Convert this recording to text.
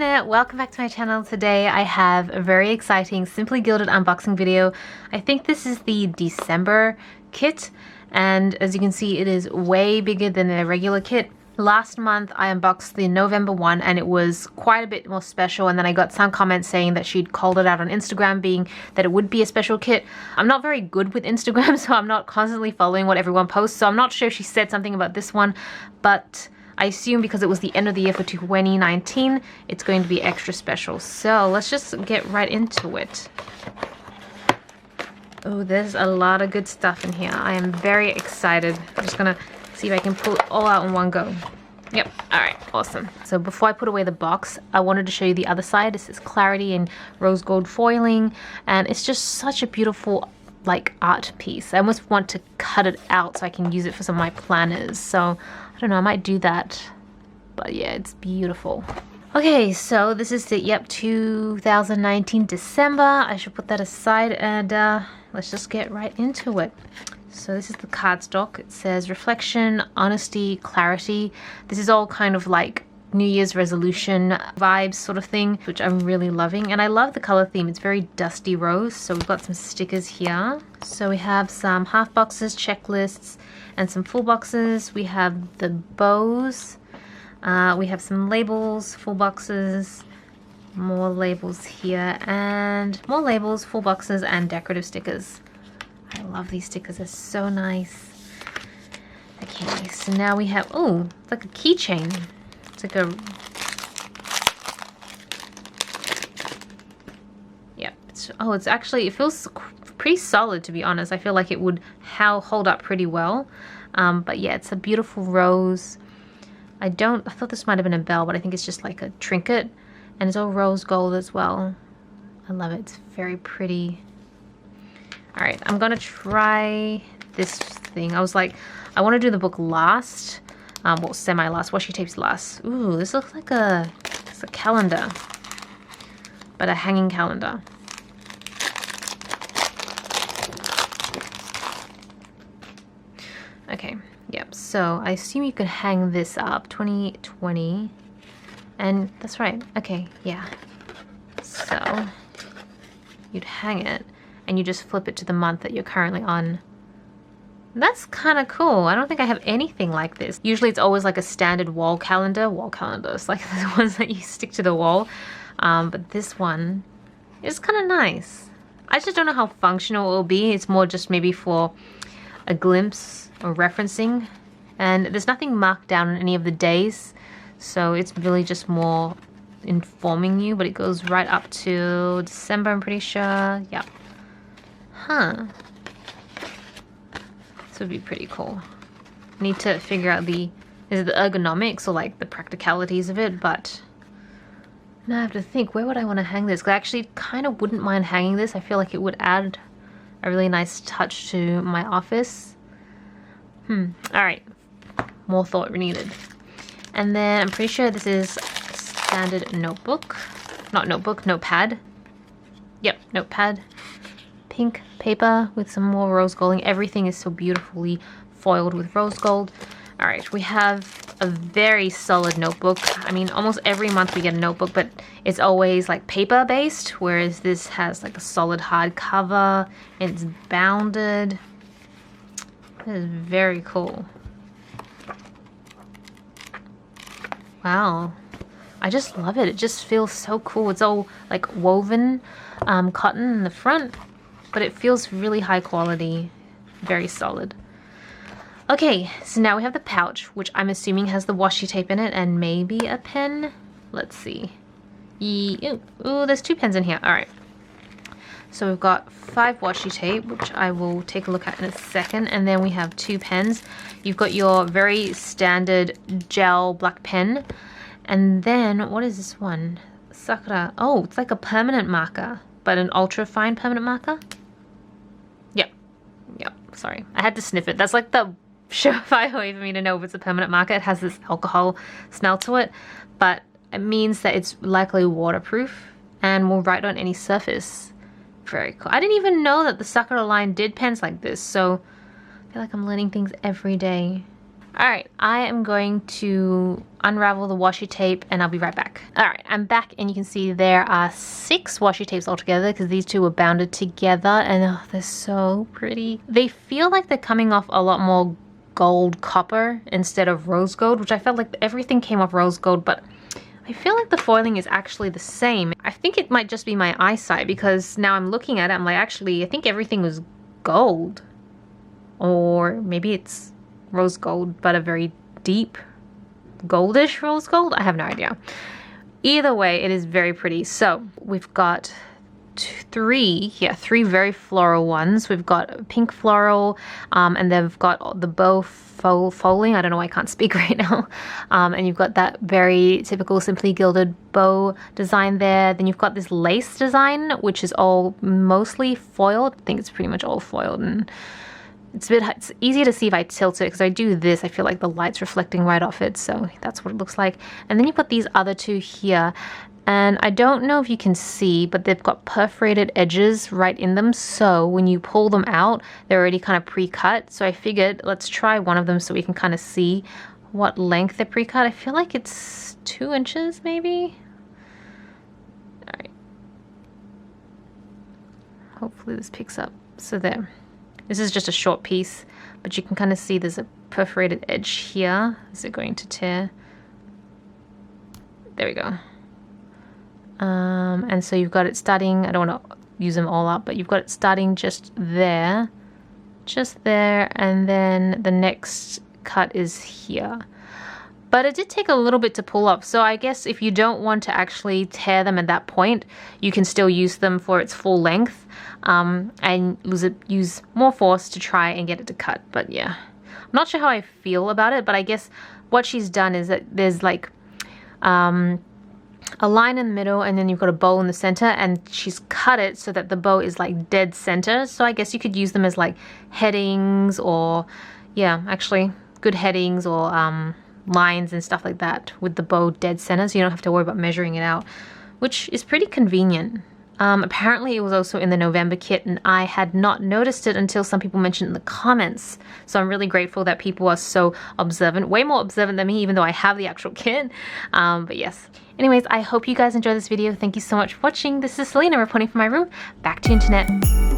there, welcome back to my channel. Today I have a very exciting Simply Gilded unboxing video. I think this is the December kit, and as you can see it is way bigger than the regular kit. Last month I unboxed the November one and it was quite a bit more special, and then I got some comments saying that she'd called it out on Instagram being that it would be a special kit. I'm not very good with Instagram, so I'm not constantly following what everyone posts, so I'm not sure if she said something about this one, but I assume because it was the end of the year for 2019, it's going to be extra special. So let's just get right into it. Oh, there's a lot of good stuff in here. I am very excited. I'm just gonna see if I can pull it all out in one go. Yep, alright, awesome. So before I put away the box, I wanted to show you the other side. This is clarity and rose gold foiling, and it's just such a beautiful like art piece. I almost want to cut it out so I can use it for some of my planners. So I don't know, I might do that. But yeah, it's beautiful. Okay, so this is the 2019 December. I should put that aside and let's just get right into it. So this is the cardstock. It says reflection, honesty, clarity. This is all kind of like New Year's resolution vibes sort of thing, which I'm really loving. And I love the color theme. It's very dusty rose. So we've got some stickers here. So we have some half boxes, checklists, and some full boxes. We have the bows. We have some labels, full boxes, more labels here, and more labels, full boxes, and decorative stickers. I love these stickers. They're so nice. Okay, so now we have, oh, it's like a keychain. It's like a, yeah, it's actually, it feels pretty solid, to be honest. I feel like it would hold up pretty well. But yeah, it's a beautiful rose. I thought this might have been a bell, but I think it's just like a trinket, and it's all rose gold as well. I love it. It's very pretty. All right, I'm gonna try this thing. I was like, I want to do the book last. Well, semi-last, washi tapes last. Ooh, this looks like it's a calendar, but a hanging calendar. Okay, yep, so I assume you could hang this up, 2020, and that's right, okay, yeah. So, you'd hang it, and you just flip it to the month that you're currently on. That's kind of cool. I don't think I have anything like this. Usually it's always like a standard wall calendars, like the ones that you stick to the wall. But this one is kind of nice. I just don't know how functional it will be. It's more just maybe for a glimpse or referencing. And there's nothing marked down on any of the days. So it's really just more informing you. But it goes right up to December, I'm pretty sure. Yep. Huh. Would be pretty cool. Need to figure out is it the ergonomics or like the practicalities of it, but now I have to think, where would I want to hang this? 'Cause I actually kind of wouldn't mind hanging this. I feel like it would add a really nice touch to my office. Alright, more thought needed. And then I'm pretty sure this is a standard notebook. Not notebook, notepad. Yep, notepad. Pink paper with some more rose golding. Everything is so beautifully foiled with rose gold. All right, we have a very solid notebook. I mean, almost every month we get a notebook, but it's always like paper based, whereas this has like a solid hard cover. It's bounded. That is very cool. Wow, I just love it. It just feels so cool. It's all like woven cotton in the front, but it feels really high quality, very solid. Okay, so now we have the pouch, which I'm assuming has the washi tape in it and maybe a pen. Let's see. Ooh, there's 2 pens in here. All right. So we've got 5 washi tape, which I will take a look at in a second, and then we have 2 pens. You've got your very standard gel black pen, and then what is this one? Sakura. Oh, it's like a permanent marker, but an ultra fine permanent marker. Yep, sorry. I had to sniff it. That's like the surefire way for me to know if it's a permanent marker. It has this alcohol smell to it, but it means that it's likely waterproof and will write on any surface. Very cool. I didn't even know that the Sakura line did pens like this, so I feel like I'm learning things every day. Alright, I am going to unravel the washi tape and I'll be right back. Alright, I'm back and you can see there are 6 washi tapes altogether because these 2 were bounded together and oh, they're so pretty. They feel like they're coming off a lot more gold copper instead of rose gold, which I felt like everything came off rose gold, but I feel like the foiling is actually the same. I think it might just be my eyesight because now I'm looking at it, I'm like, actually, I think everything was gold. Or maybe it's rose gold, but a very deep goldish rose gold. I have no idea. Either way, it is very pretty. So we've got 3 very floral ones. We've got pink floral, and then we've got the bow foaling. I don't know why I can't speak right now. And you've got that very typical Simply Gilded bow design there. Then you've got this lace design, which is all mostly foiled. I think it's pretty much all foiled, and it's easier to see if I tilt it because I do this. I feel like the light's reflecting right off it, so that's what it looks like. And then you've got these other 2 here, and I don't know if you can see, but they've got perforated edges right in them, so when you pull them out, they're already kind of pre-cut. So I figured let's try one of them so we can kind of see what length they're pre-cut. I feel like it's 2 inches maybe. All right. Hopefully this picks up. So there. This is just a short piece, but you can kind of see there's a perforated edge here. Is it going to tear? There we go. And so you've got it starting, I don't want to use them all up, but you've got it starting just there, and then the next cut is here. But it did take a little bit to pull up, so I guess if you don't want to actually tear them at that point, you can still use them for its full length, and use more force to try and get it to cut. But yeah, I'm not sure how I feel about it, but I guess what she's done is that there's like a line in the middle, and then you've got a bow in the center, and she's cut it so that the bow is like dead center. So I guess you could use them as like headings, or yeah, actually good headings, or lines and stuff like that with the bow dead center, so you don't have to worry about measuring it out, which is pretty convenient. Apparently it was also in the November kit, and I had not noticed it until some people mentioned in the comments. So I'm really grateful that people are so observant, way more observant than me, even though I have the actual kit. But yes. Anyways, I hope you guys enjoyed this video. Thank you so much for watching. This is Celina reporting from my room. Back to internet.